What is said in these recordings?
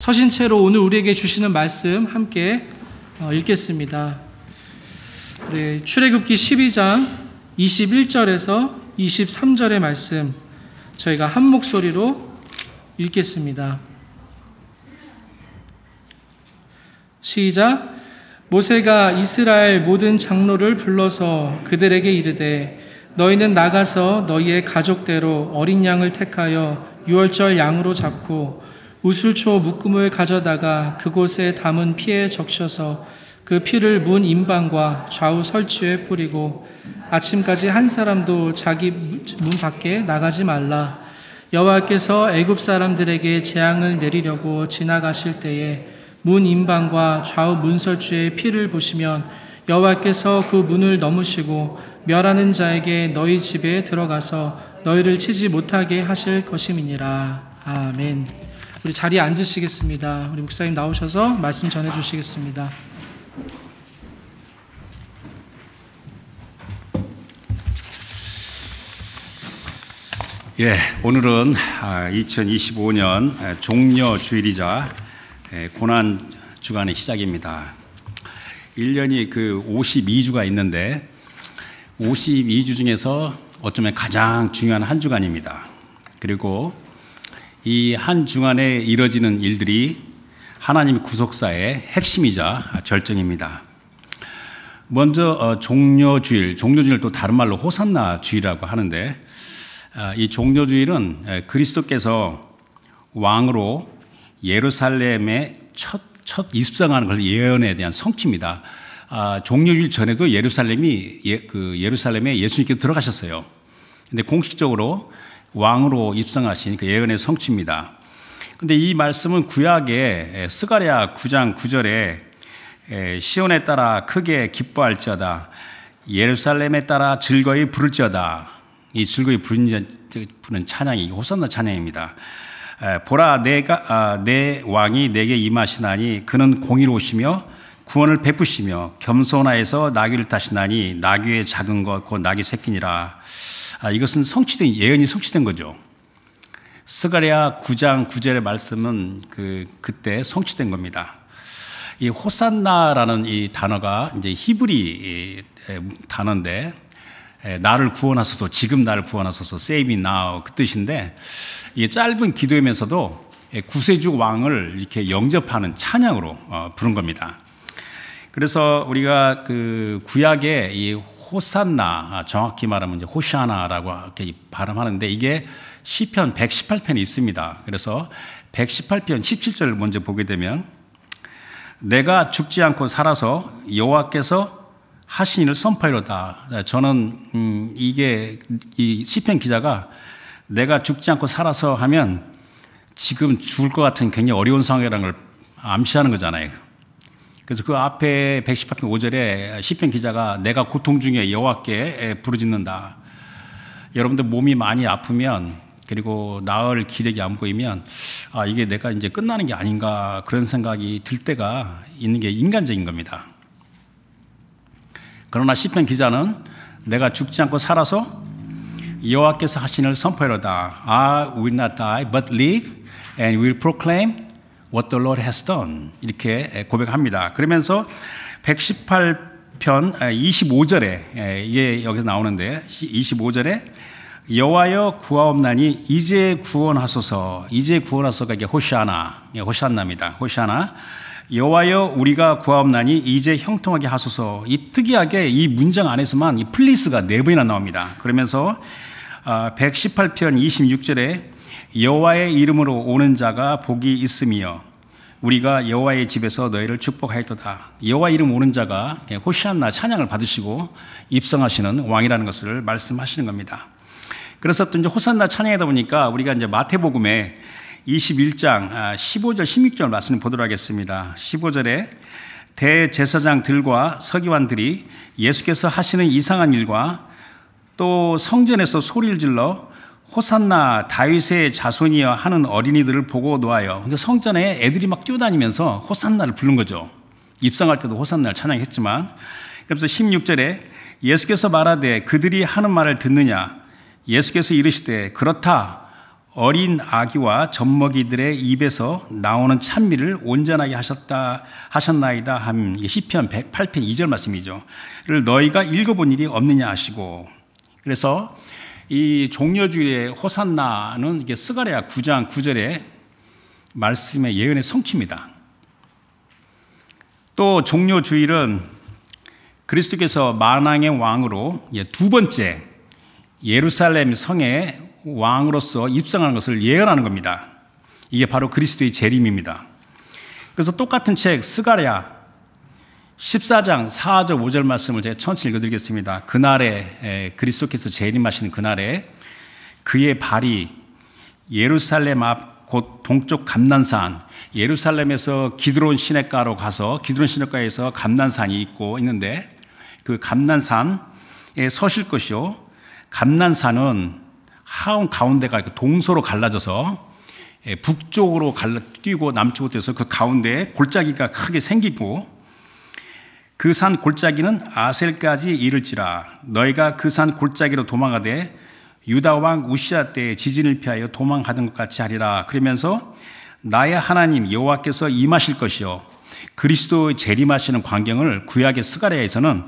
서신 채로 오늘 우리에게 주시는 말씀 함께 읽겠습니다. 출애굽기 12장 21절에서 23절의 말씀 저희가 한 목소리로 읽겠습니다. 시작. 모세가 이스라엘 모든 장로를 불러서 그들에게 이르되 너희는 나가서 너희의 가족대로 어린 양을 택하여 유월절 양으로 잡고 우슬초 묶음을 가져다가 그곳에 담은 피에 적셔서 그 피를 문 임방과 좌우 설치에 뿌리고 아침까지 한 사람도 자기 문 밖에 나가지 말라. 여호와께서 애굽 사람들에게 재앙을 내리려고 지나가실 때에 문 임방과 좌우 문설주의 피를 보시면 여호와께서 그 문을 넘으시고 멸하는 자에게 너희 집에 들어가서 너희를 치지 못하게 하실 것임이니라. 아멘. 우리 자리에 앉으시겠습니다. 우리 목사님 나오셔서 말씀 전해주시겠습니다. 오늘은 2025년 종려주일이자 고난주간의 시작입니다. 1년이 52주가 있는데 52주 중에서 어쩌면 가장 중요한 한 주간입니다. 그리고 이 한 주간에 이뤄지는 일들이 하나님의 구속사의 핵심이자 절정입니다. 먼저 종려주일 또 다른 말로 호산나 주일이라고 하는데 이 종려주일은 그리스도께서 왕으로 예루살렘에 첫 입성하는 걸 예언에 대한 성취입니다. 종려주일 전에도 예루살렘에 예수님께서 들어가셨어요. 근데 공식적으로 왕으로 입성하신 그 예언의 성취입니다. 근데 이 말씀은 구약의 스가랴 9장 9절에 시온에 따라 크게 기뻐할지어다 예루살렘에 따라 즐거이 부를지어다. 이 즐거이 부르는 찬양이 호산나 찬양입니다. 보라 내 왕이 내게 임하시나니 그는 공의로우시며 구원을 베푸시며 겸손하여서 나귀를 타시나니 나귀의 작은 것 곧 나귀 새끼니라. 이것은 성취된 예언이 성취된 거죠. 스가랴 9장 9절의 말씀은 그때 성취된 겁니다. 이 호산나라는 이 단어가 이제 히브리 단어인데 나를 구원하소서, 지금 나를 구원하소서, save me now 그 뜻인데 이 짧은 기도이면서도 구세주 왕을 이렇게 영접하는 찬양으로 부른 겁니다. 그래서 우리가 구약의 이 호산나, 정확히 말하면 이제 호샤나라고 이렇게 발음하는데 이게 시편 118편이 있습니다. 그래서 118편 17절을 먼저 보게 되면 내가 죽지 않고 살아서 여호와께서 하신 일을 선포하리로다. 저는 이게 이 시편 기자가 내가 죽지 않고 살아서 하면 지금 죽을 것 같은 굉장히 어려운 상황이라는 걸 암시하는 거잖아요. 그래서 그 앞에 118편 5절에 시편 기자가 내가 고통 중에 여호와께 부르짖는다. 여러분들 몸이 많이 아프면 그리고 나을 기력이 안 보이면 이게 내가 이제 끝나는 게 아닌가 그런 생각이 들 때가 있는 게 인간적인 겁니다. 그러나 시편 기자는 내가 죽지 않고 살아서 여호와께서 하신 일을 선포하리로다. I will not die but live and will proclaim what the Lord has done. 이렇게 고백합니다. 그러면서 118편 25절에 이게 여기서 나오는데 25절에 여호와여 구하옵나니 이제 구원하소서. 이제 구원하소서가 이게 호산나입니다. 호산나. 여호와여 우리가 구하옵나니 이제 형통하게 하소서. 이 특이하게 이 문장 안에서만 이 플리스가 4번이나 나옵니다. 그러면서 118편 26절에 여호와의 이름으로 오는 자가 복이 있으며 우리가 여호와의 집에서 너희를 축복하였도다. 여호와 이름 오는 자가 호시안나 찬양을 받으시고 입성하시는 왕이라는 것을 말씀하시는 겁니다. 그래서 또 이제 호산나 찬양하다 보니까 우리가 이제 마태복음에 21장 15절 16절 말씀을 보도록 하겠습니다. 15절에 대제사장들과 서기관들이 예수께서 하시는 이상한 일과 또 성전에서 소리를 질러 호산나 다윗의 자손이여 하는 어린이들을 보고 놓아요. 그러니까 성전에 애들이 막 뛰어다니면서 호산나를 부른 거죠. 입성할 때도 호산나를 찬양했지만 그래서 16절에 예수께서 말하되 그들이 하는 말을 듣느냐 예수께서 이르시되 그렇다 어린 아기와 젖먹이들의 입에서 나오는 찬미를 온전하게 하셨나이다 함. 시편 108편 2절 말씀이죠. 를 너희가 읽어본 일이 없느냐 하시고. 그래서 이 종려주일의 호산나는 이게 스가랴 9장 9절의 말씀의 예언의 성취입니다. 또 종려주일은 그리스도께서 만왕의 왕으로 두 번째 예루살렘 성의 왕으로서 입성하는 것을 예언하는 겁니다. 이게 바로 그리스도의 재림입니다. 그래서 똑같은 책 스가랴 14장 4절 5절 말씀을 제가 천천히 읽어드리겠습니다. 그날에 그리스도께서 재림하시는 그날에 그의 발이 예루살렘 앞 곧 동쪽 감난산, 예루살렘에서 기드론 시냇가로 가서 기드론 시냇가에서 감난산이 있는데 그 감난산에 서실 것이요, 감난산은 하원 가운데가 동서로 갈라져서 북쪽으로 뛰고 남쪽으로 뛰어서 그 가운데에 골짜기가 크게 생기고 그 산 골짜기는 아셀까지 이를지라. 너희가 그 산 골짜기로 도망하되 유다 왕 우시아 때에 지진을 피하여 도망가던 것 같이 하리라. 그러면서 나의 하나님 여호와께서 임하실 것이요, 그리스도의 재림하시는 광경을 구약의 스가랴에서는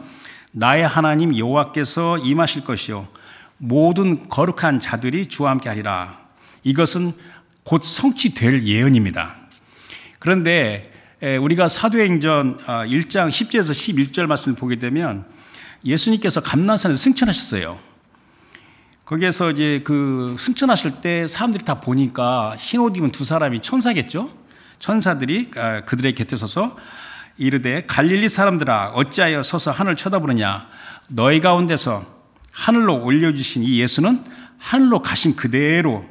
나의 하나님 여호와께서 임하실 것이요 모든 거룩한 자들이 주와 함께 하리라. 이것은 곧 성취될 예언입니다. 그런데 우리가 사도행전 1장 10절에서 11절 말씀을 보게 되면 예수님께서 감난산에서 승천하셨어요. 거기에서 이제 그 승천하실 때 사람들이 다 보니까 흰 옷 입은 두 사람이 천사겠죠? 천사들이 그들의 곁에 서서 이르되 갈릴리 사람들아 어찌하여 서서 하늘을 쳐다보느냐. 너희 가운데서 하늘로 올려주신 이 예수는 하늘로 가신 그대로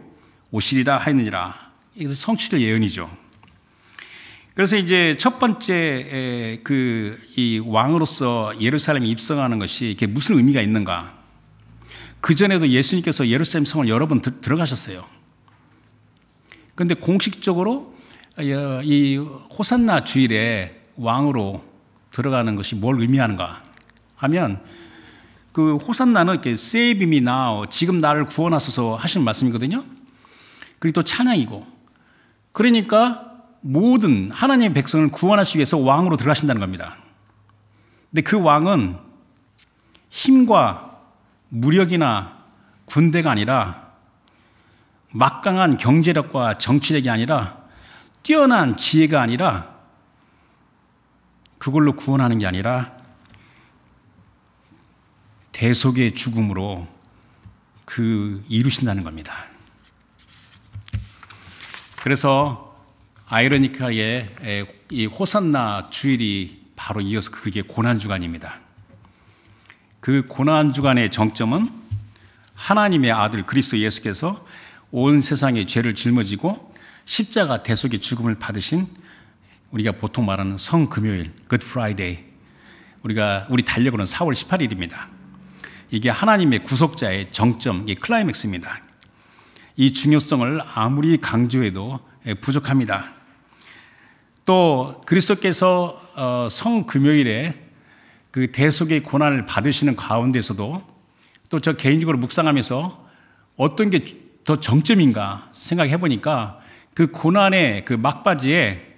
오시리라 하였느니라. 이것은 성취될 예언이죠. 그래서 이제 첫 번째 이 왕으로서 예루살렘에 입성하는 것이 이게 무슨 의미가 있는가? 그 전에도 예수님께서 예루살렘 성을 여러 번 들어가셨어요. 그런데 공식적으로 이 호산나 주일에 왕으로 들어가는 것이 뭘 의미하는가 하면, 그 호산나는 이렇게 Save me now, 지금 나를 구원하소서 하시는 말씀이거든요. 그리고 또 찬양이고, 그러니까 모든 하나님의 백성을 구원하시기 위해서 왕으로 들어가신다는 겁니다. 근데 그 왕은 힘과 무력이나 군대가 아니라, 막강한 경제력과 정치력이 아니라, 뛰어난 지혜가 아니라, 그걸로 구원하는 게 아니라 대속의 죽음으로 이루신다는 겁니다. 그래서 아이러니하게 이 호산나 주일이 바로 이어서 그게 고난주간입니다. 그 고난주간의 정점은 하나님의 아들 그리스도 예수께서 온 세상의 죄를 짊어지고 십자가 대속의 죽음을 받으신, 우리가 보통 말하는 성금요일, Good Friday, 우리 달력으로는 4월 18일입니다. 이게 하나님의 구속자의 정점, 이게 클라이맥스입니다. 이 중요성을 아무리 강조해도 부족합니다. 또 그리스도께서 성금요일에 그 대속의 고난을 받으시는 가운데서도 또 저 개인적으로 묵상하면서 어떤 게 더 정점인가 생각해 보니까, 그 고난의 그 막바지에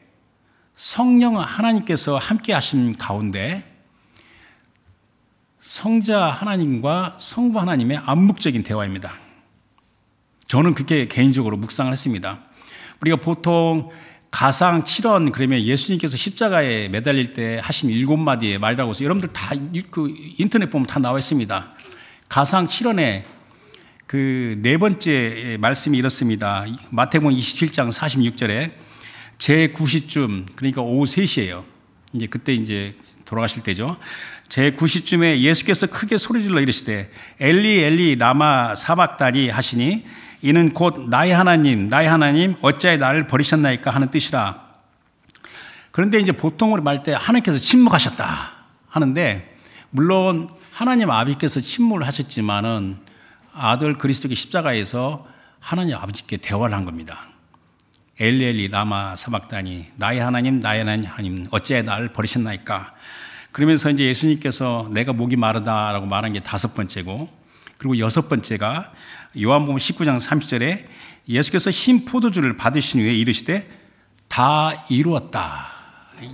성령 하나님께서 함께 하신 가운데 성자 하나님과 성부 하나님의 암묵적인 대화입니다. 저는 그렇게 개인적으로 묵상을 했습니다. 우리가 보통 가상 7원, 그러면 예수님께서 십자가에 매달릴 때 하신 7마디의 말이라고 해서 여러분들 다 인터넷 보면 다 나와 있습니다. 가상 7원의 그 네 번째 말씀이 이렇습니다. 마태복음 27장 46절에 제9시쯤, 그러니까 오후 3시예요. 이제 그때 이제 돌아가실 때죠. 제9시쯤에 예수께서 크게 소리질러 이르시되 엘리 엘리 라마 사박다니 하시니 이는 곧 나의 하나님 나의 하나님 어찌하여 나를 버리셨나이까 하는 뜻이라. 그런데 이제 보통으로 말 때 하나님께서 침묵하셨다 하는데, 물론 하나님 아버지께서 침묵을 하셨지만은 아들 그리스도의 십자가에서 하나님 아버지께 대화를 한 겁니다. 엘리 엘리 라마 사박다니 나의 하나님 나의 하나님 어찌하여 나를 버리셨나이까. 그러면서 이제 예수님께서 내가 목이 마르다라고 말한 게 5번째고, 그리고 6번째가 요한복음 19장 30절에 예수께서 신 포도주를 받으신 후에 이르시되 다 이루었다.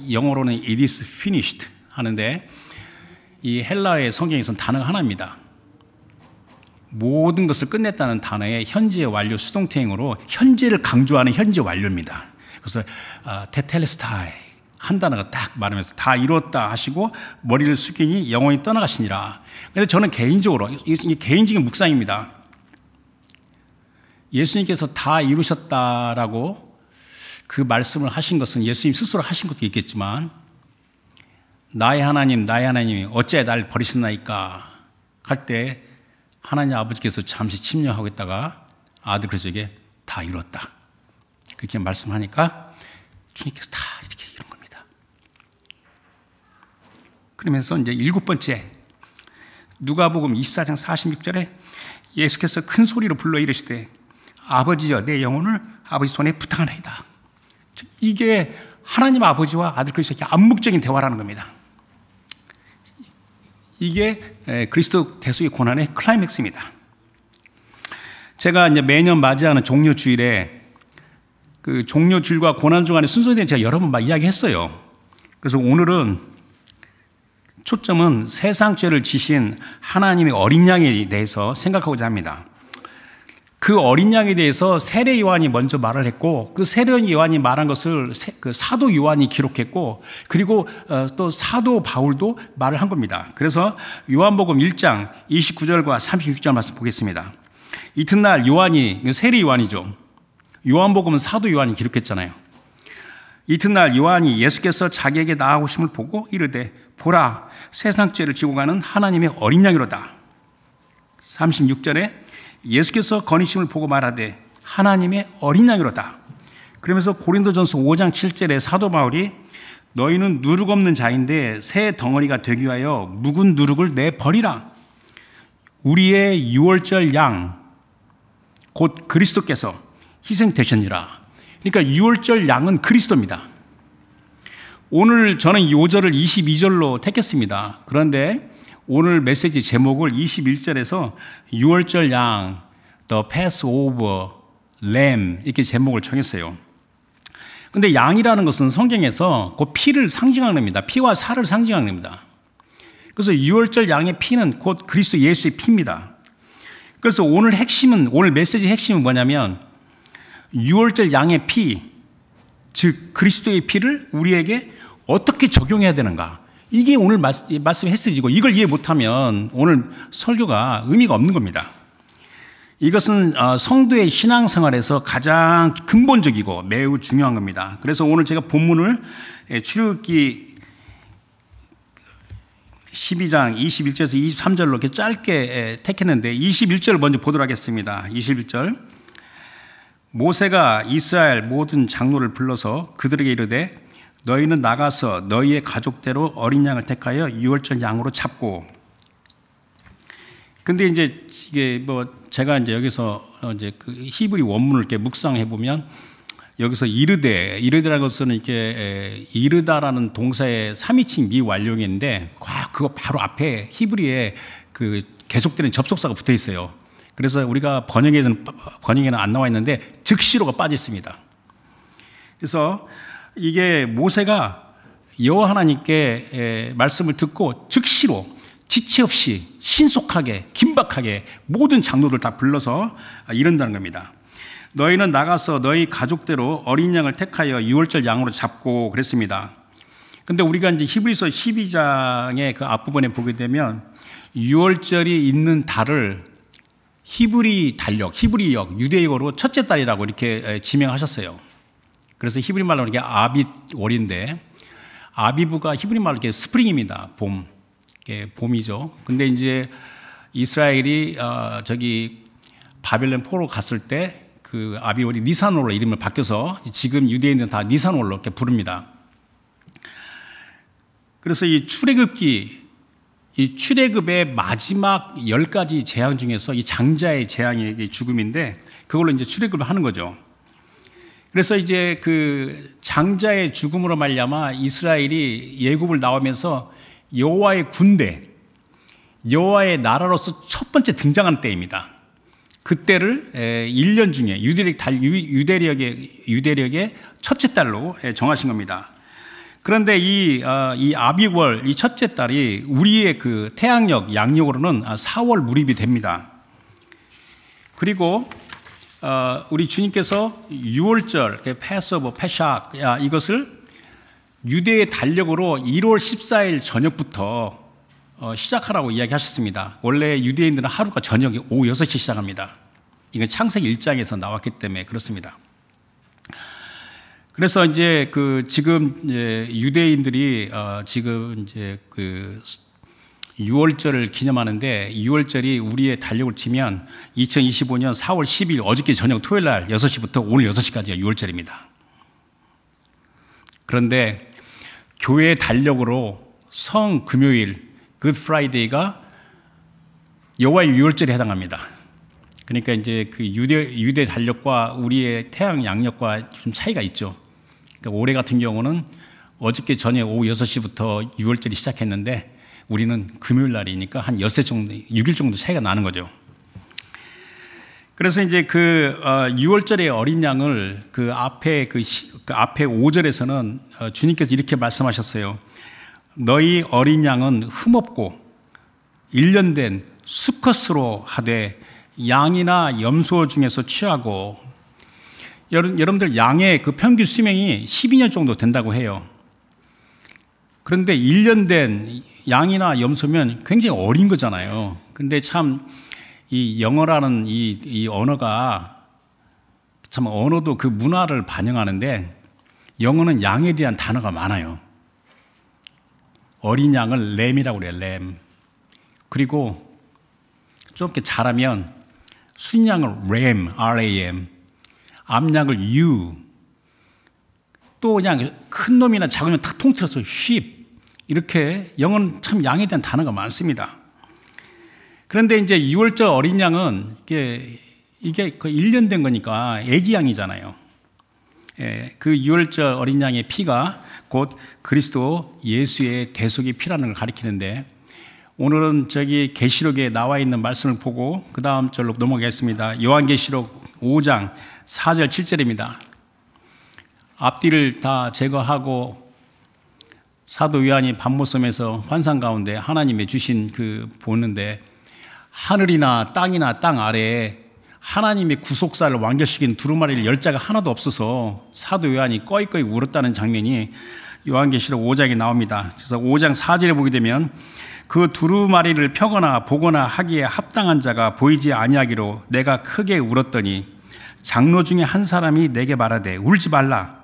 영어로는 it is finished 하는데 이 헬라의 성경에서는 단어가 하나입니다. 모든 것을 끝냈다는 단어의 현재 완료 수동태행으로 현재를 강조하는 현재 완료입니다. 그래서 테텔레스타이 한 단어가 딱 말하면서 다 이루었다 하시고 머리를 숙이니 영원히 떠나가시니라. 그래서 저는 개인적으로 이 개인적인 묵상입니다. 예수님께서 다 이루셨다라고 그 말씀을 하신 것은 예수님 스스로 하신 것도 있겠지만 나의 하나님이 어찌 날 버리셨나이까 할 때 하나님 아버지께서 잠시 침략하고 있다가 아들 그리스도에게 다 이뤘다 그렇게 말씀하니까 주님께서 다 이렇게 이룬 겁니다. 그러면서 이제 7번째 누가복음 24장 46절에 예수께서 큰 소리로 불러 이르시되 아버지여 내 영혼을 아버지 손에 부탁하나이다. 이게 하나님 아버지와 아들 그리스도의 암묵적인 대화라는 겁니다. 이게 그리스도 대속의 고난의 클라이맥스입니다. 제가 이제 매년 맞이하는 종료주일에 그 종료주일과 고난주간의 순서에 대해 제가 여러 번 막 이야기했어요. 그래서 오늘은 초점은 세상 죄를 지신 하나님의 어린 양에 대해서 생각하고자 합니다. 그 어린 양에 대해서 세례 요한이 먼저 말을 했고 그 세례 요한이 말한 것을 그 사도 요한이 기록했고 그리고 또 사도 바울도 말을 한 겁니다. 그래서 요한복음 1장 29절과 36절 말씀 보겠습니다. 이튿날 요한이 세례 요한이죠. 요한복음은 사도 요한이 기록했잖아요. 이튿날 요한이 예수께서 자기에게 나아오심을 보고 이르되 보라 세상 죄를 지고 가는 하나님의 어린 양이로다. 36절에 예수께서 거니심을 보고 말하되 하나님의 어린 양이로다. 그러면서 고린도전서 5장 7절에 사도 바울이 너희는 누룩 없는 자인데 새 덩어리가 되기 위하여 묵은 누룩을 내버리라. 우리의 유월절 양 곧 그리스도께서 희생되셨니라. 그러니까 유월절 양은 그리스도입니다. 오늘 저는 이 5절을 22절로 택했습니다. 그런데 오늘 메시지 제목을 21절에서 유월절 양, The Passover Lamb 이렇게 제목을 정했어요. 근데 양이라는 것은 성경에서 그 피를 상징하는 겁니다. 피와 살을 상징하는 겁니다. 그래서 유월절 양의 피는 곧 그리스도 예수의 피입니다. 그래서 오늘 메시지 핵심은 뭐냐면 유월절 양의 피, 즉 그리스도의 피를 우리에게 어떻게 적용해야 되는가. 이게 오늘 말씀의 메시지고 이걸 이해 못하면 오늘 설교가 의미가 없는 겁니다. 이것은 성도의 신앙생활에서 가장 근본적이고 매우 중요한 겁니다. 그래서 오늘 제가 본문을 출애굽기 12장 21절에서 23절로 이렇게 짧게 택했는데 21절을 먼저 보도록 하겠습니다. 21절 모세가 이스라엘 모든 장로를 불러서 그들에게 이르되 너희는 나가서 너희의 가족대로 어린 양을 택하여 유월절 양으로 잡고. 근데 이제 이게 제가 이제 여기서 이제 그 히브리 원문을 이렇게 묵상해 보면 여기서 이르되라는 것은 이렇게 이르다라는 동사의 3인칭 미완료형인데 그거 바로 앞에 히브리에 그 계속되는 접속사가 붙어 있어요. 그래서 우리가 번역에는 안 나와 있는데 즉시로가 빠져 있습니다. 그래서 이게 모세가 여호와 하나님께 말씀을 듣고 즉시로 지체 없이 신속하게 긴박하게 모든 장로들 다 불러서 이른다는 겁니다. 너희는 나가서 너희 가족대로 어린 양을 택하여 유월절 양으로 잡고 그랬습니다. 근데 우리가 이제 히브리서 12장의 그 앞부분에 보게 되면 유월절이 있는 달을 히브리역, 유대역으로 첫째 달이라고 이렇게 지명하셨어요. 그래서 히브리 말로 이렇게 아빗월인데 아비브가 히브리 말로 이렇게 스프링입니다. 봄이죠. 근데 이제 이스라엘이 바벨론 포로 갔을 때 그 아비월이 니산월로 이름을 바뀌어서 지금 유대인들은 다 니산월로 이렇게 부릅니다. 그래서 이 출애굽의 마지막 10가지 재앙 중에서 이 장자의 재앙이 죽음인데 그걸로 이제 출애굽을 하는 거죠. 그래서 이제 그 장자의 죽음으로 말미암아 이스라엘이 예굽을 나오면서 여호와의 군대, 여호와의 나라로서 첫 번째 등장하는 때입니다. 그때를 1년 중에 유대력의 첫째 달로 정하신 겁니다. 그런데 이 아비월, 이 첫째 달이 우리의 그 태양력, 양력으로는 4월 무렵이 됩니다. 그리고 우리 주님께서 6월절, 패스오버, 패샥, 이것을 유대의 달력으로 1월 14일 저녁부터 시작하라고 이야기하셨습니다. 원래 유대인들은 하루가 저녁이 오후 6시 시작합니다. 이건 창세기 1장에서 나왔기 때문에 그렇습니다. 그래서 이제 지금 유대인들이 지금 이제 6월절을 기념하는데 6월절이 우리의 달력을 치면 2025년 4월 10일 어저께 저녁 토요일 날 6시부터 오늘 6시까지가 6월절입니다. 그런데 교회 달력으로 성 금요일 굿 프라이데이가 여호와의 6월절에 해당합니다. 그러니까 이제 그 유대 달력과 우리의 태양 양력과 좀 차이가 있죠. 그러니까 올해 같은 경우는 어저께 저녁 오후 6시부터 6월절이 시작했는데 우리는 금요일 날이니까 한 6일 정도 차이가 나는 거죠. 그래서 이제 6월절의 어린 양을 그 앞에 5절에서는 주님께서 이렇게 말씀하셨어요. 너희 어린 양은 흠없고 1년 된 수컷으로 하되 양이나 염소 중에서 취하고, 여러분들 양의 그 평균 수명이 12년 정도 된다고 해요. 그런데 1년 된 양이나 염소면 굉장히 어린 거잖아요. 근데 참 이 영어라는 이 언어가 참 언어도 그 문화를 반영하는데 영어는 양에 대한 단어가 많아요. 어린 양을 램이라고 그래요. 램. 그리고 좀 이렇게 잘하면 순양을 램, RAM, 암양을 U, 또 그냥 큰 놈이나 작은 놈 탁 통틀어서 sheep, 이렇게 영어는 참 양에 대한 단어가 많습니다. 그런데 이제 6월절 어린 양은 이게 거의 1년 된 거니까 애기 양이잖아요. 그 6월절 어린 양의 피가 곧 그리스도 예수의 대속의 피라는 걸 가리키는데, 오늘은 저기 계시록에 나와 있는 말씀을 보고 그 다음 절로 넘어가겠습니다. 요한계시록 5장 4절 7절입니다. 앞뒤를 다 제거하고 사도 요한이 밤모섬에서 환상 가운데 하나님의 주신 보는데, 하늘이나 땅 아래에 하나님의 구속사를 완결시킨 두루마리를 열 자가 하나도 없어서 사도 요한이 꺼이꺼이 울었다는 장면이 요한계시록 5장에 나옵니다. 그래서 5장 4절에 보게 되면 그 두루마리를 펴거나 보거나 하기에 합당한 자가 보이지 아니하기로 내가 크게 울었더니 장로 중에 한 사람이 내게 말하되 울지 말라.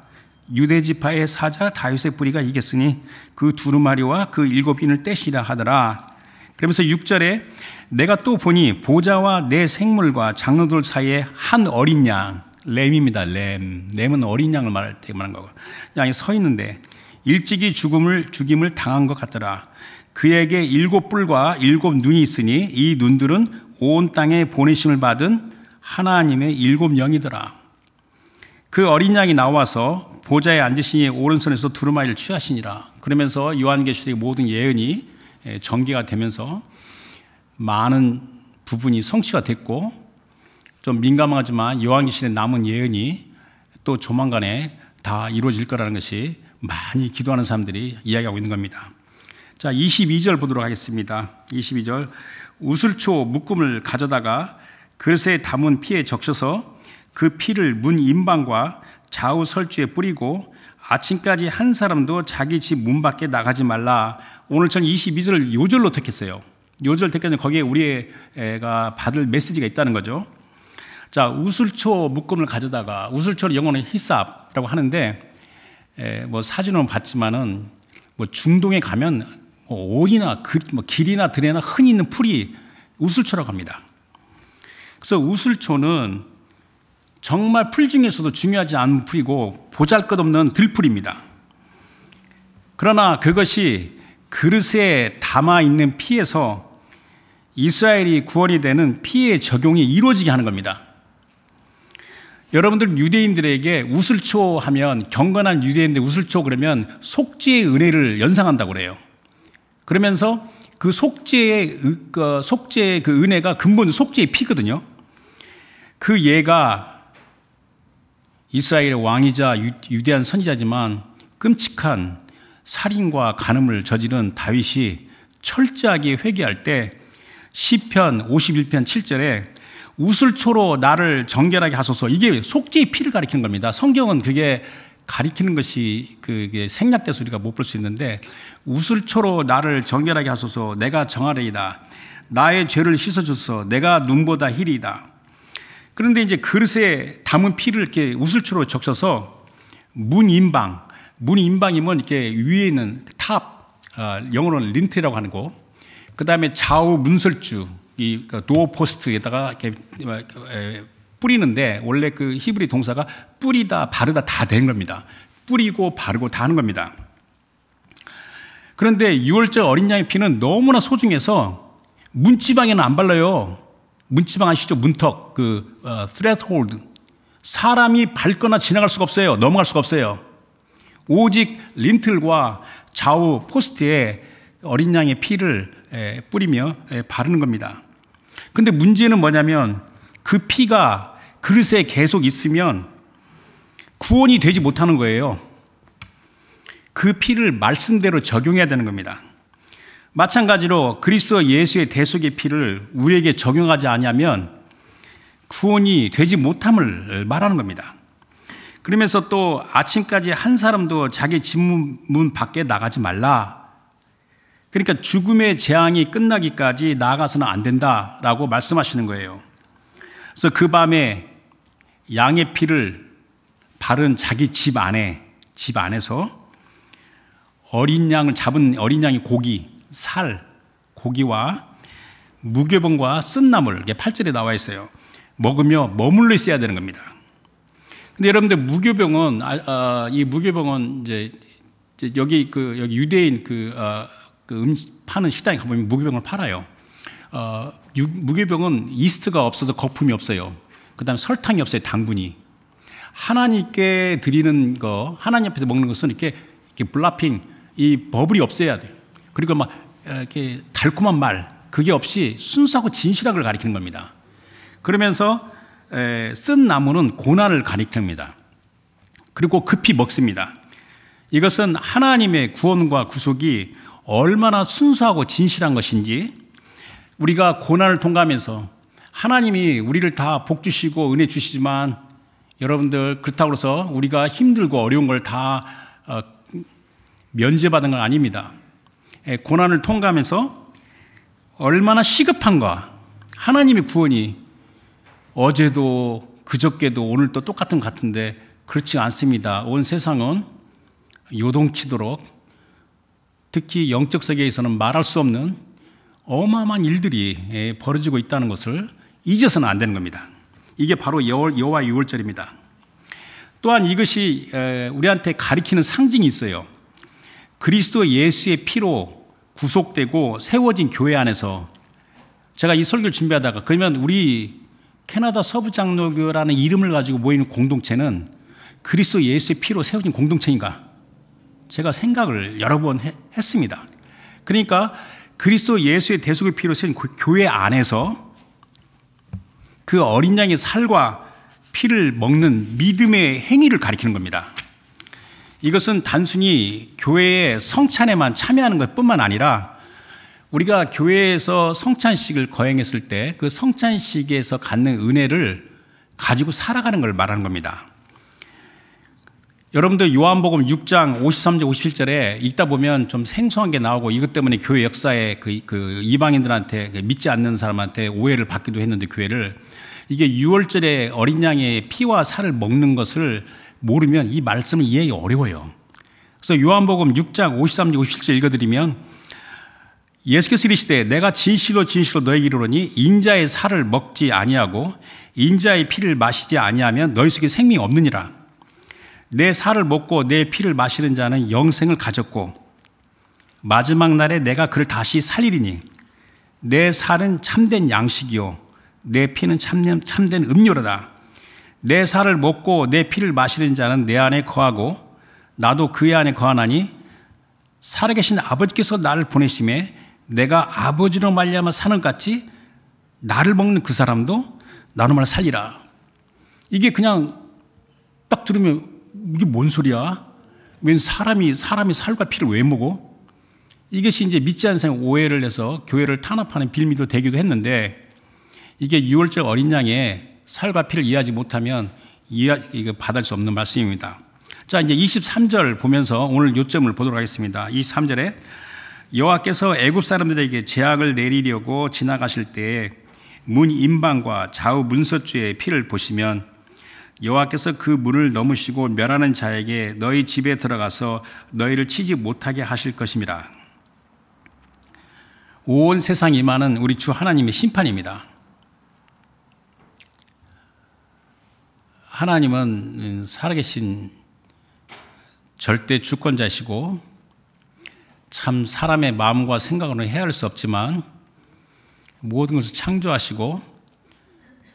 유대지파의 사자 다윗의 뿌리가 이겼으니 그 두루마리와 그 7인을 떼시라 하더라. 그러면서 6절에 내가 또 보니 보좌와 내 생물과 장로들 사이에 한 어린 양, 램입니다. 램은 어린 양을 말할 때 말하는 거고, 양이 서 있는데 일찍이 죽임을 당한 것 같더라. 그에게 7뿔과 7눈이 있으니 이 눈들은 온 땅에 보내심을 받은 하나님의 7영이더라. 그 어린 양이 나와서 보좌에 앉으시니 오른손에서 두루마리를 취하시니라. 그러면서 요한계시록의 모든 예언이 전개가 되면서 많은 부분이 성취가 됐고, 좀 민감하지만 요한계시록에 남은 예언이 또 조만간에 다 이루어질 거라는 것이 많이 기도하는 사람들이 이야기하고 있는 겁니다. 자, 22절 보도록 하겠습니다. 22절. 우슬초 묶음을 가져다가 그릇에 담은 피에 적셔서 그 피를 문 임방과 좌우 설주에 뿌리고 아침까지 한 사람도 자기 집 문 밖에 나가지 말라. 오늘 전 22절을 요절로 택했어요. 요절 택했는데 거기에 우리가 받을 메시지가 있다는 거죠. 자, 우슬초 묶음을 가져다가, 우슬초를 영어는 히삽이라고 하는데, 뭐 사진은 봤지만은 뭐 중동에 가면 오이나 길이나 들에나 흔히 있는 풀이 우슬초라고 합니다. 그래서 우슬초는 정말 풀 중에서도 중요하지 않은 풀이고 보잘것없는 들풀입니다. 그러나 그것이 그릇에 담아있는 피에서 이스라엘이 구원이 되는 피의 적용이 이루어지게 하는 겁니다. 여러분들 유대인들에게 우슬초 하면, 경건한 유대인들 우슬초 그러면 속죄의 은혜를 연상한다고 그래요. 그러면서 그 속죄의 그 은혜가 근본 속죄의 피거든요. 그 예가 이스라엘의 왕이자 유대한 선지자지만 끔찍한 살인과 간음을 저지른 다윗이 철저하게 회개할 때 시편 51편 7절에 우슬초로 나를 정결하게 하소서, 이게 속죄의 피를 가리키는 겁니다. 성경은 그게 가리키는 것이 그게 생략돼서 우리가 못 볼 수 있는데, 우슬초로 나를 정결하게 하소서, 내가 정하리이다. 나의 죄를 씻어주소서, 내가 눈보다 희리이다. 그런데 이제 그릇에 담은 피를 이렇게 우슬초로 적셔서 문인방이면 이렇게 위에 있는 탑, 영어로는 린트라고 하는 거, 그 다음에 좌우 문설주, 이 도어 포스트에다가 이렇게 뿌리는데, 원래 그 히브리 동사가 뿌리다, 바르다 다 된 겁니다. 뿌리고 바르고 다 하는 겁니다. 그런데 6월절 어린 양의 피는 너무나 소중해서 문지방에는 안 발라요. 문지방 아시죠? 문턱, threshold. 사람이 밟거나 지나갈 수가 없어요. 넘어갈 수가 없어요. 오직 린틀과 좌우 포스트에 어린 양의 피를 뿌리며 바르는 겁니다. 근데 문제는 뭐냐면 그 피가 그릇에 계속 있으면 구원이 되지 못하는 거예요. 그 피를 말씀대로 적용해야 되는 겁니다. 마찬가지로 그리스도 예수의 대속의 피를 우리에게 적용하지 않으면 구원이 되지 못함을 말하는 겁니다. 그러면서 또 아침까지 한 사람도 자기 집 문 밖에 나가지 말라. 그러니까 죽음의 재앙이 끝나기까지 나아가서는 안 된다라고 말씀하시는 거예요. 그래서 그 밤에 양의 피를 바른 자기 집 안에서 어린 양을 잡은 어린 양의 고기와 무교병과 쓴나물, 이게 8절에 나와 있어요. 먹으며 머물러 있어야 되는 겁니다. 근데 여러분들 무교병은 이 무교병은 이제 여기 유대인 파는 식당에 가보면 무교병을 팔아요. 무교병은 이스트가 없어서 거품이 없어요. 그 다음에 설탕이 없어요. 당분이. 하나님께 드리는 거, 하나님 앞에서 먹는 것은 이렇게 블라핑, 이 버블이 없어야 돼요. 그리고 막 이렇게 달콤한 말, 그게 없이 순수하고 진실하게 가리키는 겁니다. 그러면서 쓴 나무는 고난을 가리킵니다. 그리고 급히 먹습니다. 이것은 하나님의 구원과 구속이 얼마나 순수하고 진실한 것인지, 우리가 고난을 통과하면서 하나님이 우리를 다 복 주시고 은혜 주시지만, 여러분들 그렇다고 해서 우리가 힘들고 어려운 걸 다 면제받은 건 아닙니다. 고난을 통과하면서 얼마나 시급한가. 하나님의 구원이 어제도 그저께도 오늘도 똑같은 것 같은데 그렇지 않습니다. 온 세상은 요동치도록, 특히 영적 세계에서는 말할 수 없는 어마어마한 일들이 벌어지고 있다는 것을 잊어서는 안 되는 겁니다. 이게 바로 여호와 6월절입니다. 또한 이것이 우리한테 가리키는 상징이 있어요. 그리스도 예수의 피로 구속되고 세워진 교회 안에서, 제가 이 설교를 준비하다가 그러면 우리 캐나다 서부장로교라는 이름을 가지고 모이는 공동체는 그리스도 예수의 피로 세워진 공동체인가? 제가 생각을 여러 번 했습니다. 그러니까 그리스도 예수의 대속의 피로 세워진 교회 안에서 그 어린 양의 살과 피를 먹는 믿음의 행위를 가리키는 겁니다. 이것은 단순히 교회의 성찬에만 참여하는 것뿐만 아니라 우리가 교회에서 성찬식을 거행했을 때 그 성찬식에서 갖는 은혜를 가지고 살아가는 걸 말하는 겁니다. 여러분들 요한복음 6장 53절 57절에 읽다 보면 좀 생소한 게 나오고, 이것 때문에 교회 역사에 그 이방인들한테, 믿지 않는 사람한테 오해를 받기도 했는데, 교회를 이게 6월절에 어린 양의 피와 살을 먹는 것을 모르면 이 말씀을 이해하기 어려워요. 그래서 요한복음 6장 53절 57절 읽어드리면, 예수께서 이르시되 내가 진실로 진실로 너에게 이르노니 인자의 살을 먹지 아니하고 인자의 피를 마시지 아니하면 너희 속에 생명이 없느니라. 내 살을 먹고 내 피를 마시는 자는 영생을 가졌고 마지막 날에 내가 그를 다시 살리리니 내 살은 참된 양식이요 내 피는 참된 음료로다. 내 살을 먹고 내 피를 마시는 자는 내 안에 거하고 나도 그의 안에 거하나니 살아계신 아버지께서 나를 보내심에 내가 아버지로 말미암아 사는 것 같이 나를 먹는 그 사람도 나로 말미암아 살리라. 이게 그냥 딱 들으면 이게 뭔 소리야? 웬 사람이 살과 피를 왜 먹어? 이것이 이제 믿지 않는 사람이 오해를 해서 교회를 탄압하는 빌미도 되기도 했는데, 이게 유월절 어린 양의 살과 피를 이해하지 못하면 이거 받을 수 없는 말씀입니다. 자, 이제 23절 보면서 오늘 요점을 보도록 하겠습니다. 23절에 여호와께서 애굽 사람들에게 재앙을 내리려고 지나가실 때에 문 임방과 좌우 문서주의 피를 보시면 여호와께서 그 문을 넘으시고 멸하는 자에게 너희 집에 들어가서 너희를 치지 못하게 하실 것임이라. 온 세상에 임하는 우리 주 하나님의 심판입니다. 하나님은 살아계신 절대 주권자시고 참 사람의 마음과 생각으로는 헤아릴 수 없지만 모든 것을 창조하시고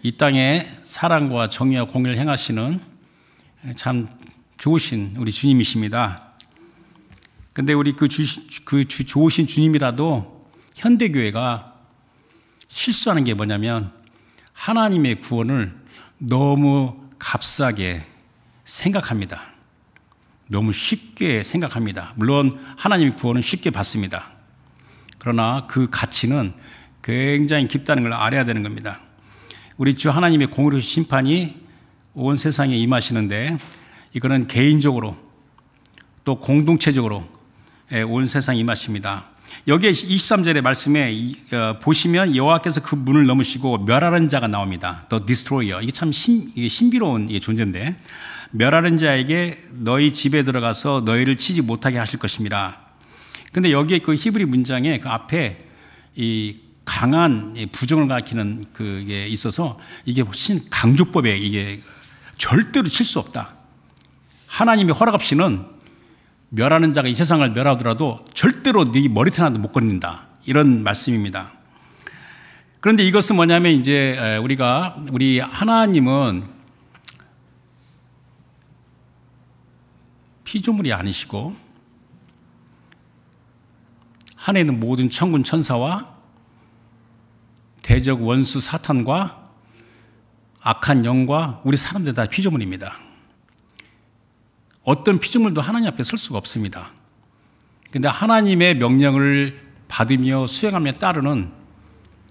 이 땅에 사랑과 정의와 공의를 행하시는 참 좋으신 우리 주님이십니다. 그런데 우리 그 좋으신 주님이라도 현대교회가 실수하는 게 뭐냐면 하나님의 구원을 너무 값싸게 생각합니다. 너무 쉽게 생각합니다. 물론 하나님의 구원은 쉽게 받습니다. 그러나 그 가치는 굉장히 깊다는 걸 알아야 되는 겁니다. 우리 주 하나님의 공의로우신 심판이 온 세상에 임하시는데 이거는 개인적으로 또 공동체적으로 온 세상에 임하십니다. 여기에 23절의 말씀에 보시면 여호와께서 그 문을 넘으시고 멸하는 자가 나옵니다. The destroyer. 이게 참 신비로운 존재인데, 멸하는 자에게 너희 집에 들어가서 너희를 치지 못하게 하실 것입니다. 근데 여기에 그 히브리 문장에 그 앞에 이 강한 부정을 가리키는 그게 있어서 이게 훨씬 강조법에 이게 절대로 칠 수 없다. 하나님의 허락 없이는 멸하는 자가 이 세상을 멸하더라도 절대로 네 머리털 하나도 못 건든다. 이런 말씀입니다. 그런데 이것은 뭐냐면 이제 우리 하나님은 피조물이 아니시고 하늘에 있는 모든 천군 천사와 대적 원수 사탄과 악한 영과 우리 사람들 다 피조물입니다. 어떤 피조물도 하나님 앞에 설 수가 없습니다. 그런데 하나님의 명령을 받으며 수행하며 따르는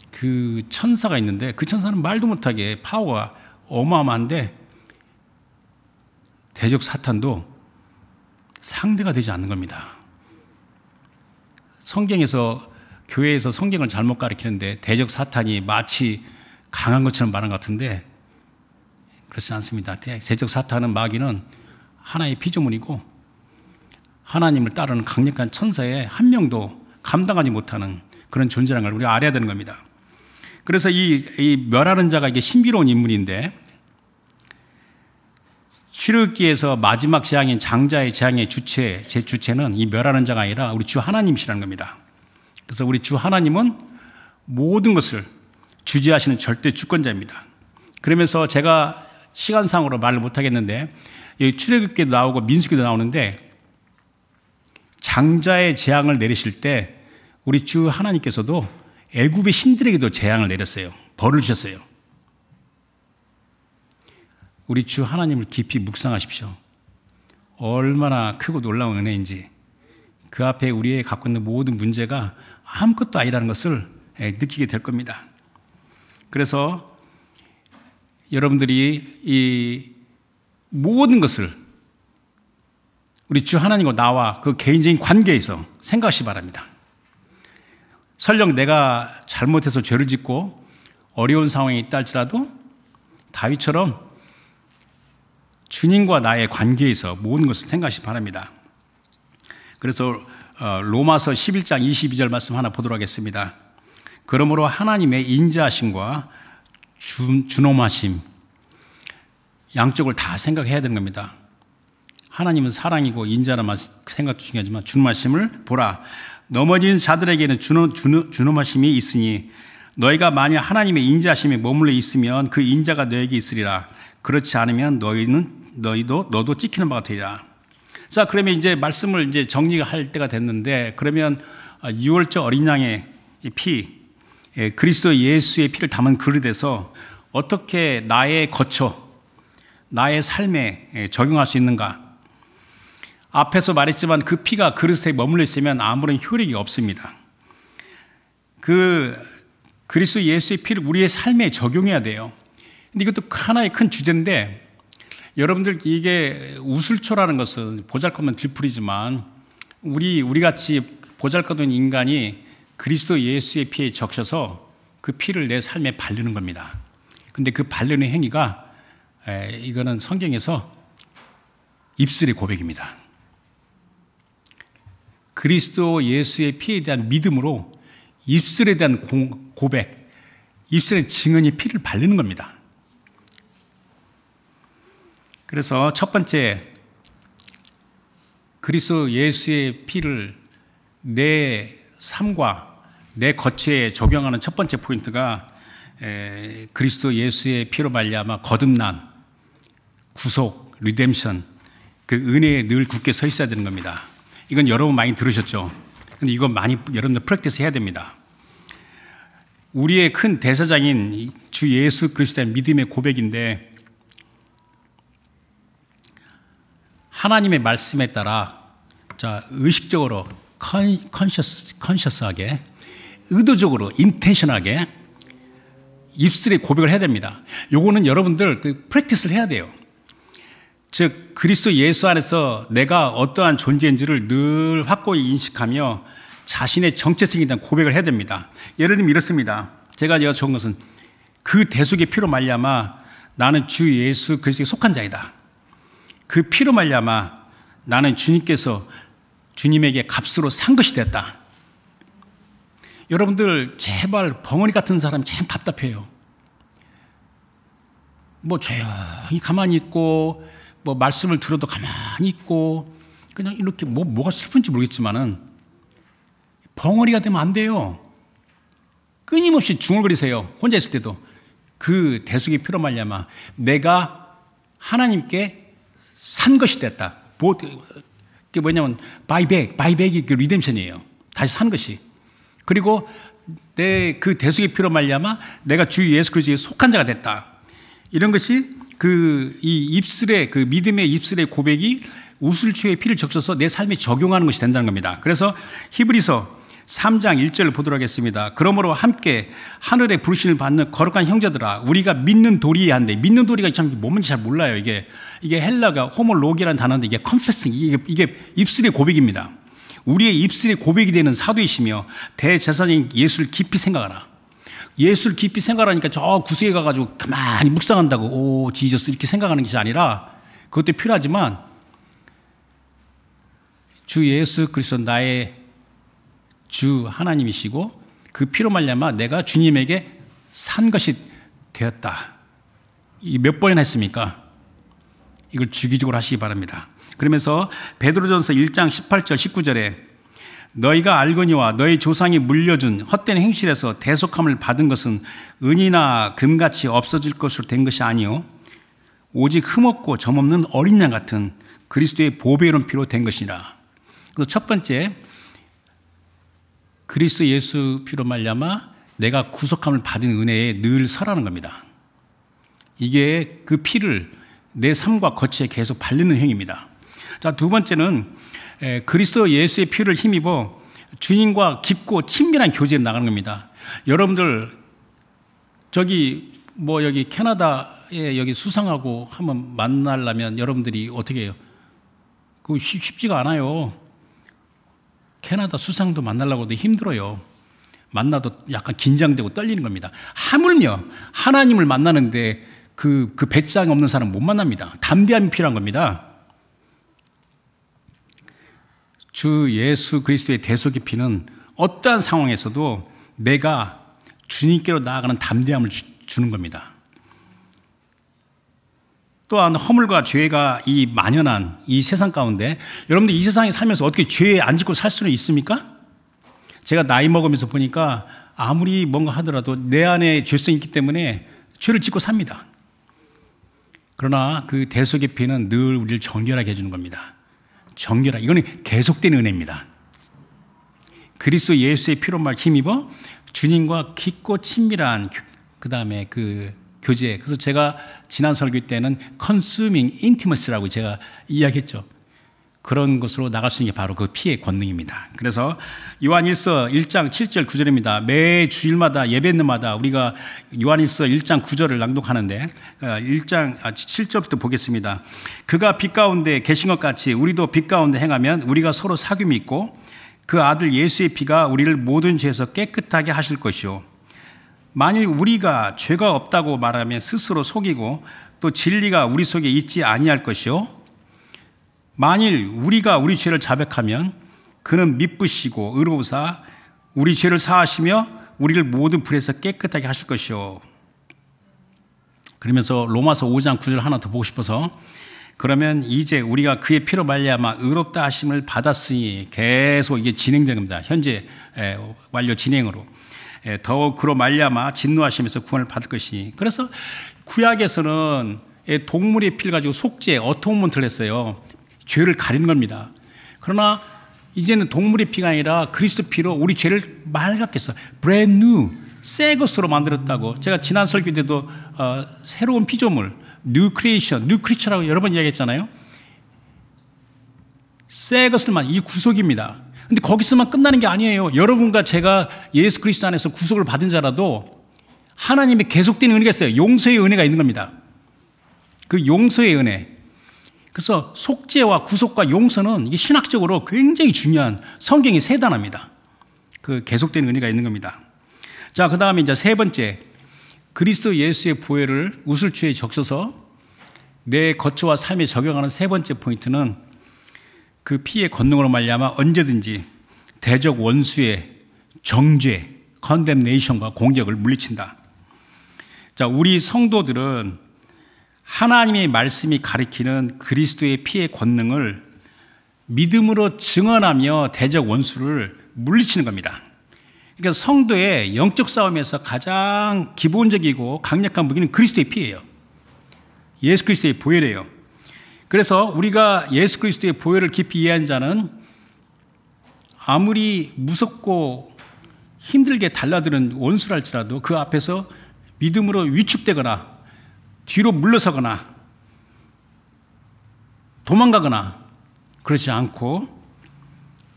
그 천사가 있는데 그 천사는 말도 못하게 파워가 어마어마한데 대적 사탄도 상대가 되지 않는 겁니다. 성경에서 교회에서 성경을 잘못 가르치는데 대적 사탄이 마치 강한 것처럼 말한 것 같은데 그렇지 않습니다. 대적 사탄은 마귀는 하나의 피조물이고 하나님을 따르는 강력한 천사의 한 명도 감당하지 못하는 그런 존재라는 걸 우리가 알아야 되는 겁니다. 그래서 이 멸하는 자가 이게 신비로운 인물인데 출애굽기에서 마지막 재앙인 장자의 재앙의 제 주체는 이 멸하는 자가 아니라 우리 주 하나님이시라는 겁니다. 그래서 우리 주 하나님은 모든 것을 주재하시는 절대 주권자입니다. 그러면서 제가 시간상으로 말을 못하겠는데 여기 출애굽기도 나오고 민수기도 나오는데 장자의 재앙을 내리실 때 우리 주 하나님께서도 애굽의 신들에게도 재앙을 내렸어요. 벌을 주셨어요. 우리 주 하나님을 깊이 묵상하십시오. 얼마나 크고 놀라운 은혜인지 그 앞에 우리의 갖고 있는 모든 문제가 아무것도 아니라는 것을 느끼게 될 겁니다. 그래서 여러분들이 이 모든 것을 우리 주 하나님과 나와 그 개인적인 관계에서 생각하시기 바랍니다. 설령 내가 잘못해서 죄를 짓고 어려운 상황에 있다 할지라도 다윗처럼 주님과 나의 관계에서 모든 것을 생각하시기 바랍니다. 그래서 로마서 11장 22절 말씀 하나 보도록 하겠습니다. 그러므로 하나님의 인자하심과 준엄하심 양쪽을 다 생각해야 되는 겁니다. 하나님은 사랑이고 인자라는 생각도 중요하지만 준엄하심을 보라. 넘어진 자들에게는 준엄하심이 있으니 너희가 만약 하나님의 인자하심에 머물러 있으면 그 인자가 너에게 있으리라. 그렇지 않으면 너도 찍히는 바가 되리라. 자, 그러면 이제 말씀을 이제 정리할 때가 됐는데, 그러면 유월절 어린 양의 피, 그리스도 예수의 피를 담은 그릇에서 어떻게 나의 거처, 나의 삶에 적용할 수 있는가? 앞에서 말했지만 그 피가 그릇에 머물러 있으면 아무런 효력이 없습니다. 그리스도 예수의 피를 우리의 삶에 적용해야 돼요. 근데 이것도 하나의 큰 주제인데, 여러분들 이게 우슬초라는 것은 보잘것없는 들풀이지만 우리 같이 보잘것없는 인간이 그리스도 예수의 피에 적셔서 그 피를 내 삶에 바르는 겁니다. 근데 그 바르는 행위가 이거는 성경에서 입술의 고백입니다. 그리스도 예수의 피에 대한 믿음으로 입술에 대한 고백, 입술의 증언이 피를 바르는 겁니다. 그래서 첫 번째, 그리스도 예수의 피를 내 삶과 내 거처에 적용하는 첫 번째 포인트가 그리스도 예수의 피로 말미암아 거듭남, 구속, 리뎀션, 그 은혜에 늘 굳게 서 있어야 되는 겁니다. 이건 여러분 많이 들으셨죠? 근데 이거 많이 여러분들 프랙티스 해야 됩니다. 우리의 큰 대사장인 주 예수 그리스도의 믿음의 고백인데, 하나님의 말씀에 따라 의식적으로 컨셔스하게, 의도적으로 인텐션하게 입술에 고백을 해야 됩니다. 요거는 여러분들 프랙티스를 해야 돼요. 즉 그리스도 예수 안에서 내가 어떠한 존재인지를 늘 확고히 인식하며 자신의 정체성에 대한 고백을 해야 됩니다. 예를 들면 이렇습니다. 제가 적은 것은 그 대속의 피로 말미암아 나는 주 예수 그리스도에 속한 자이다. 그 피로 말미암아 나는 주님께서 주님에게 값으로 산 것이 됐다. 여러분들 제발 벙어리 같은 사람이 참 답답해요. 뭐 조용히 가만히 있고 뭐 말씀을 들어도 가만히 있고 그냥 이렇게 뭐가 슬픈지 모르겠지만은 벙어리가 되면 안 돼요. 끊임없이 중얼거리세요. 혼자 있을 때도. 그 대속의 피로 말미암아 내가 하나님께 산 것이 됐다. 그게 뭐냐면 바이백이 그 리뎀션이에요. 다시 산 것이. 그리고 내 그 대속의 피로 말미암아 내가 주 예수 그리스도에 속한 자가 됐다. 이런 것이 이 입술의 그 믿음의 입술의 고백이 우슬초의 피를 적셔서 내 삶에 적용하는 것이 된다는 겁니다. 그래서 히브리서 3장 1절을 보도록 하겠습니다. 그러므로 함께 하늘의 부르심을 받는 거룩한 형제들아, 우리가 믿는 도리에 한데, 믿는 도리가 참 뭔지 잘 몰라요. 이게 헬라가 호모로기라는 단어인데 이게 컨페싱, 이게 입술의 고백입니다. 우리의 입술의 고백이 되는 사도이시며 대제사장인 예수를 깊이 생각하라. 예수를 깊이 생각하니까 저 구석에 가가지고 가만히 묵상한다고 오 지저스 이렇게 생각하는 것이 아니라, 그것도 필요하지만 주 예수 그리스도 나의 주 하나님이시고 그 피로 말미암아 내가 주님에게 산 것이 되었다. 이 몇 번이나 했습니까? 이걸 주기적으로 하시기 바랍니다. 그러면서 베드로전서 1장 18절 19절에 너희가 알거니와 너희 조상이 물려준 헛된 행실에서 대속함을 받은 것은 은이나 금같이 없어질 것으로 된 것이 아니요 오직 흠없고 점없는 어린 양 같은 그리스도의 보배로운 피로 된 것이라. 그래서 첫 번째, 그리스도 예수 피로 말미암아 내가 구속함을 받은 은혜에 늘 서라는 겁니다. 이게 그 피를 내 삶과 거치에 계속 바르는 행위입니다. 자, 두 번째는 그리스도 예수의 피를 힘입어 주님과 깊고 친밀한 교제에 나가는 겁니다. 여러분들 여기 캐나다에 여기 수상하고 한번 만나려면 여러분들이 어떻게 해요? 그거 쉽지가 않아요. 캐나다 수상도 만나려고도 힘들어요. 만나도 약간 긴장되고 떨리는 겁니다. 하물며 하나님을 만나는데 그 배짱 없는 사람 못 만납니다. 담대함이 필요한 겁니다. 주 예수 그리스도의 대속의 피는 어떠한 상황에서도 내가 주님께로 나아가는 담대함을 주는 겁니다. 또한 허물과 죄가 이 만연한 이 세상 가운데 여러분들 이 세상에 살면서 어떻게 죄에 안 짓고 살 수는 있습니까? 제가 나이 먹으면서 보니까 아무리 뭔가 하더라도 내 안에 죄성이 있기 때문에 죄를 짓고 삽니다. 그러나 그 대속의 피는 늘 우리를 정결하게 해주는 겁니다. 정결하게. 이거는 계속되는 은혜입니다. 그리스도 예수의 피로 힘입어 주님과 깊고 친밀한 그 다음에 그 교제. 그래서 제가 지난 설교 때는 consuming intimacy라고 제가 이야기했죠. 그런 것으로 나갈 수 있는 게 바로 그 피의 권능입니다. 그래서 요한일서 1장 7절 9절입니다. 매 주일마다 예배는마다 우리가 요한일서 1장 9절을 낭독하는데 1장 7절부터 보겠습니다. 그가 빛 가운데 계신 것 같이 우리도 빛 가운데 행하면 우리가 서로 사귐이 있고 그 아들 예수의 피가 우리를 모든 죄에서 깨끗하게 하실 것이요. 만일 우리가 죄가 없다고 말하면 스스로 속이고 또 진리가 우리 속에 있지 아니할 것이요. 만일 우리가 우리 죄를 자백하면 그는 미쁘시고 의로우사 우리 죄를 사하시며 우리를 모든 불에서 깨끗하게 하실 것이요. 그러면서 로마서 5장 9절 하나 더 보고 싶어서 그러면 이제 우리가 그의 피로 말미암아 의롭다 하심을 받았으니 계속 이게 진행되는 겁니다. 현재 완료 진행으로 더욱 그로 말미암아 진노하심에서 구원을 받을 것이니. 그래서 구약에서는 동물의 피를 가지고 속죄 어토먼트를 했어요. 죄를 가리는 겁니다. 그러나 이제는 동물의 피가 아니라 그리스도 피로 우리 죄를 맑게 했어. brand new, 새 것으로 만들었다고. 제가 지난 설교 때도 새로운 피조물, new creation, new creature라고 여러 번 이야기했잖아요. 새 것을만, 이 구속입니다. 근데 거기서만 끝나는 게 아니에요. 여러분과 제가 예수 그리스도 안에서 구속을 받은 자라도 하나님의 계속된 은혜가 있어요. 용서의 은혜가 있는 겁니다. 그 용서의 은혜. 그래서 속죄와 구속과 용서는 이게 신학적으로 굉장히 중요한, 성경이 세 단어입니다. 그 계속된 은혜가 있는 겁니다. 자, 그 다음에 이제 세 번째, 그리스도 예수의 보혈을 우슬초에 적셔서 내 거처와 삶에 적용하는 세 번째 포인트는 그 피의 권능으로 말미암아 언제든지 대적 원수의 정죄, condemnation과 공격을 물리친다. 자, 우리 성도들은 하나님의 말씀이 가리키는 그리스도의 피의 권능을 믿음으로 증언하며 대적 원수를 물리치는 겁니다. 그러니까 성도의 영적 싸움에서 가장 기본적이고 강력한 무기는 그리스도의 피예요. 예수 그리스도의 보혈이에요. 그래서 우리가 예수 그리스도의 보혈을 깊이 이해한 자는 아무리 무섭고 힘들게 달라드는 원수랄지라도 그 앞에서 믿음으로 위축되거나 뒤로 물러서거나 도망가거나 그렇지 않고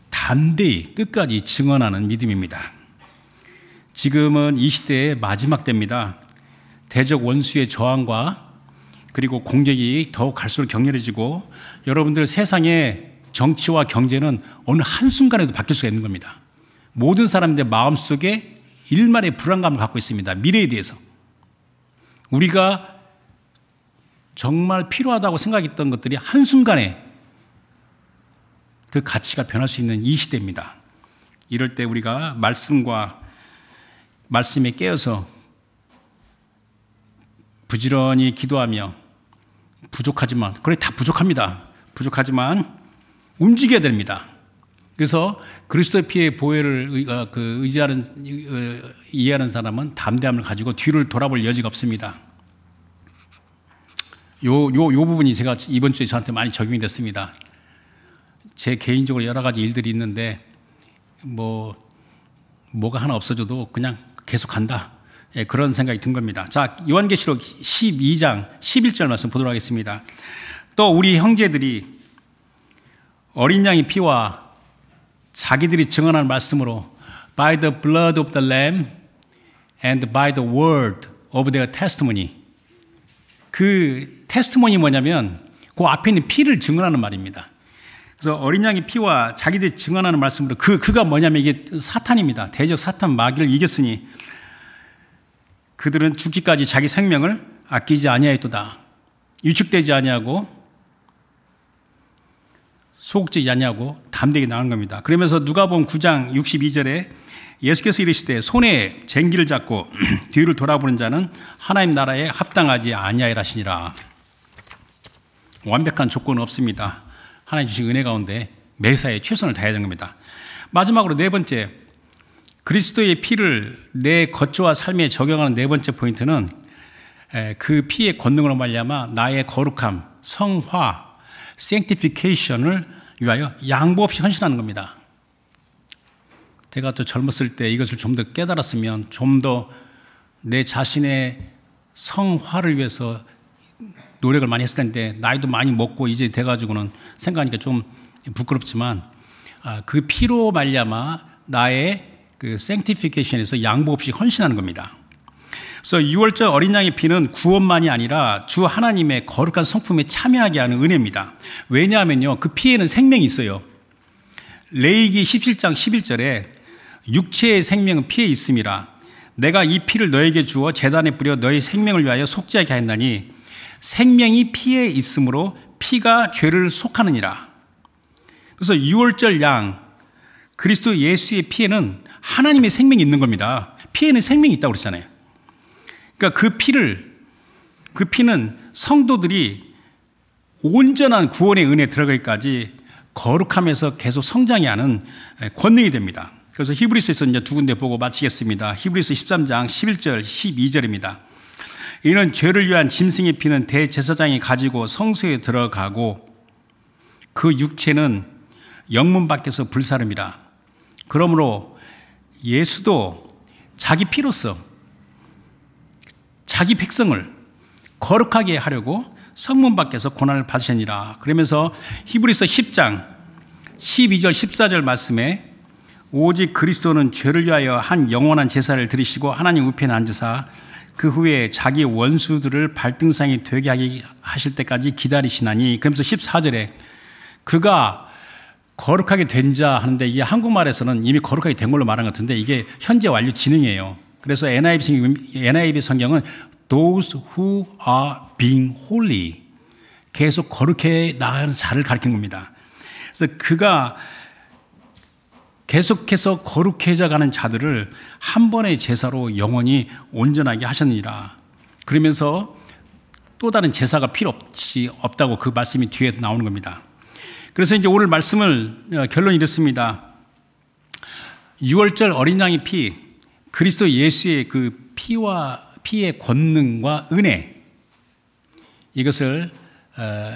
담대히 끝까지 증언하는 믿음입니다. 지금은 이 시대의 마지막 때입니다. 대적 원수의 저항과 그리고 공격이 더욱 갈수록 격렬해지고 여러분들 세상의 정치와 경제는 어느 한순간에도 바뀔 수가 있는 겁니다. 모든 사람들의 마음속에 일말의 불안감을 갖고 있습니다. 미래에 대해서. 우리가 정말 필요하다고 생각했던 것들이 한순간에 그 가치가 변할 수 있는 이 시대입니다. 이럴 때 우리가 말씀에 깨어서 부지런히 기도하며 부족하지만, 그래 다 부족합니다. 부족하지만 움직여야 됩니다. 그래서 그리스도의 피의 보혈을 이해하는 사람은 담대함을 가지고 뒤를 돌아볼 여지가 없습니다. 요 부분이 제가 이번 주에 저한테 많이 적용이 됐습니다. 제 개인적으로 여러 가지 일들이 있는데 뭐가 하나 없어져도 그냥 계속 간다. 예, 그런 생각이 든 겁니다. 자, 요한계시록 12장 11절 말씀 보도록 하겠습니다. 또 우리 형제들이 어린 양의 피와 자기들이 증언한 말씀으로 by the blood of the lamb and by the word of their testimony. 그 테스티모니 뭐냐면 그 앞에 있는 피를 증언하는 말입니다. 그래서 어린 양의 피와 자기들이 증언하는 말씀으로 그가 뭐냐면 이게 사탄입니다. 대적 사탄 마귀를 이겼으니 그들은 죽기까지 자기 생명을 아끼지 아니하였도다. 위축되지 아니하고 소극되지 아니하고 담대하게 나가는 겁니다. 그러면서 누가복음 9장 62절에 예수께서 이르시되 손에 쟁기를 잡고 뒤를 돌아보는 자는 하나님 나라에 합당하지 아니하리라 하시니라. 완벽한 조건은 없습니다. 하나님 주신 은혜 가운데 매사에 최선을 다해야 되는 겁니다. 마지막으로 네 번째, 그리스도의 피를 내 거처와 삶에 적용하는 네 번째 포인트는 그 피의 권능으로 말미암아 나의 거룩함, 성화, sanctification을 위하여 양보 없이 헌신하는 겁니다. 제가 또 젊었을 때 이것을 좀 더 깨달았으면 좀 더 내 자신의 성화를 위해서 노력을 많이 했을 텐데 나이도 많이 먹고 이제 돼가지고는 생각하니까 좀 부끄럽지만 그 피로 말미암아 나의 그 sanctification에서 양보 없이 헌신하는 겁니다. 그래서 유월절 어린 양의 피는 구원만이 아니라 주 하나님의 거룩한 성품에 참여하게 하는 은혜입니다. 왜냐하면요, 그 피에는 생명이 있어요. 레위기 17장 11절에 육체의 생명은 피에 있음이라. 내가 이 피를 너에게 주어 제단에 뿌려 너의 생명을 위하여 속죄하게 하였나니 생명이 피에 있으므로 피가 죄를 속하느니라. 그래서 유월절 양 그리스도 예수의 피에는 하나님의 생명이 있는 겁니다. 피에는 생명이 있다고 그랬잖아요. 그러니까 그 피는 성도들이 온전한 구원의 은혜에 들어가기까지 거룩함에서 계속 성장해 하는 권능이 됩니다. 그래서 히브리서에서 이제 두 군데 보고 마치겠습니다. 히브리서 13장 11절 12절입니다. 이는 죄를 위한 짐승의 피는 대제사장이 가지고 성소에 들어가고 그 육체는 영문 밖에서 불사름이라. 그러므로 예수도 자기 피로서 자기 백성을 거룩하게 하려고 성문 밖에서 고난을 받으셨니라. 그러면서 히브리서 10장 12절 14절 말씀에 오직 그리스도는 죄를 위하여 한 영원한 제사를 드리시고 하나님 우편에 앉으사 그 후에 자기 원수들을 발등상이 되게 하게 하실 때까지 기다리시나니. 그러면서 14절에 그가 거룩하게 된 자 하는데 이게 한국말에서는 이미 거룩하게 된 걸로 말한 것 같은데 이게 현재 완료 진행이에요. 그래서 NIV 성경은 those who are being holy, 계속 거룩해 나가는 자를 가리키는 겁니다. 그래서 그가 계속해서 거룩해져 가는 자들을 한 번의 제사로 영원히 온전하게 하셨느니라. 그러면서 또 다른 제사가 필요 없다고 그 말씀이 뒤에 나오는 겁니다. 그래서 이제 오늘 말씀을 결론이 이렇습니다. 유월절 어린 양의 피, 그리스도 예수의 그 피의 권능과 은혜, 이것을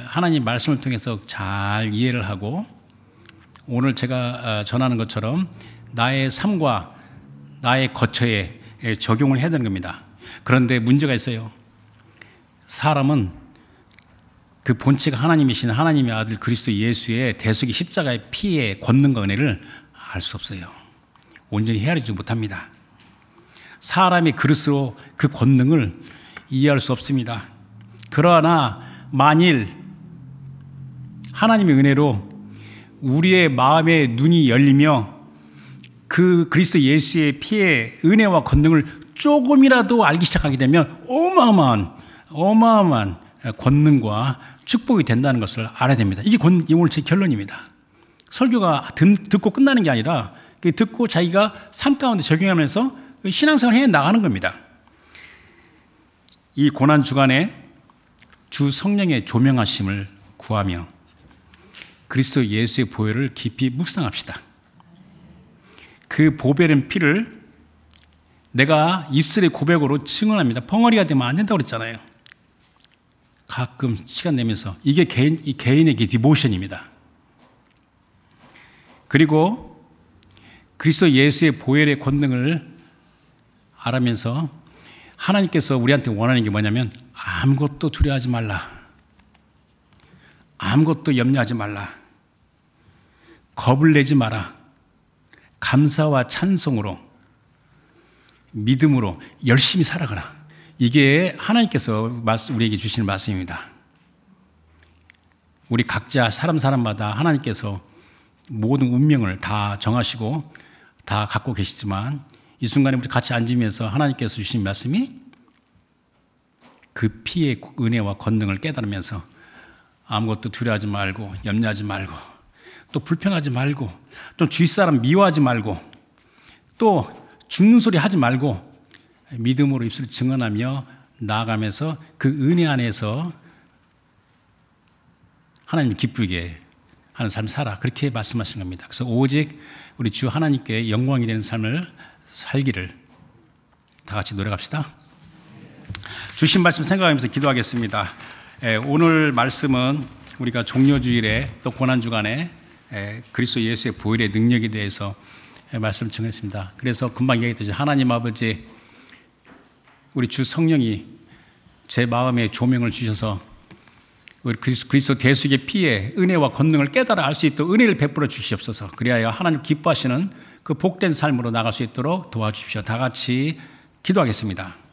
하나님 말씀을 통해서 잘 이해를 하고 오늘 제가 전하는 것처럼 나의 삶과 나의 거처에 적용을 해야 되는 겁니다. 그런데 문제가 있어요. 사람은 그 본체가 하나님이신 하나님의 아들 그리스도 예수의 대속의 십자가의 피의 권능과 은혜를 알 수 없어요. 온전히 헤아리지 못합니다. 사람의 그릇으로 그 권능을 이해할 수 없습니다. 그러나 만일 하나님의 은혜로 우리의 마음의 눈이 열리며 그 그리스도 예수의 피의 은혜와 권능을 조금이라도 알기 시작하게 되면 어마어마한 권능과 축복이 된다는 것을 알아야 됩니다. 이게 오늘 제 결론입니다. 설교가 듣고 끝나는 게 아니라 듣고 자기가 삶 가운데 적용하면서 신앙생활을 해 나가는 겁니다. 이 고난 주간에 주 성령의 조명하심을 구하며 그리스도 예수의 보혈을 깊이 묵상합시다. 그 보배른 피를 내가 입술의 고백으로 증언합니다. 벙어리가 되면 안 된다고 그랬잖아요. 가끔 시간 내면서 이게 개인에게 디보션입니다. 그리고 그리스도 예수의 보혈의 권능을 알아면서 하나님께서 우리한테 원하는 게 뭐냐면 아무것도 두려워하지 말라. 아무것도 염려하지 말라. 겁을 내지 마라. 감사와 찬송으로 믿음으로 열심히 살아가라. 이게 하나님께서 우리에게 주시는 말씀입니다. 우리 각자 사람마다 하나님께서 모든 운명을 다 정하시고 다 갖고 계시지만 이 순간에 우리 같이 앉으면서 하나님께서 주신 말씀이 그 피의 은혜와 권능을 깨달으면서 아무것도 두려워하지 말고 염려하지 말고 또 불평하지 말고 또 주위 사람 미워하지 말고 또 죽는 소리 하지 말고 믿음으로 입술을 증언하며 나아가면서 그 은혜 안에서 하나님을 기쁘게 하는 삶을 살아. 그렇게 말씀하신 겁니다. 그래서 오직 우리 주 하나님께 영광이 되는 삶을 살기를 다 같이 노력합시다. 주신 말씀 생각하면서 기도하겠습니다. 오늘 말씀은 우리가 종료주일에 또 고난주간에 그리스도 예수의 보혈의 능력에 대해서 말씀을 전했습니다. 그래서 금방 얘기했듯이 하나님 아버지 우리 주 성령이 제 마음에 조명을 주셔서 우리 그리스도 대속의 피에 은혜와 권능을 깨달아 알 수 있도록 은혜를 베풀어 주시옵소서. 그리하여 하나님 기뻐하시는 그 복된 삶으로 나갈 수 있도록 도와주십시오. 다 같이 기도하겠습니다.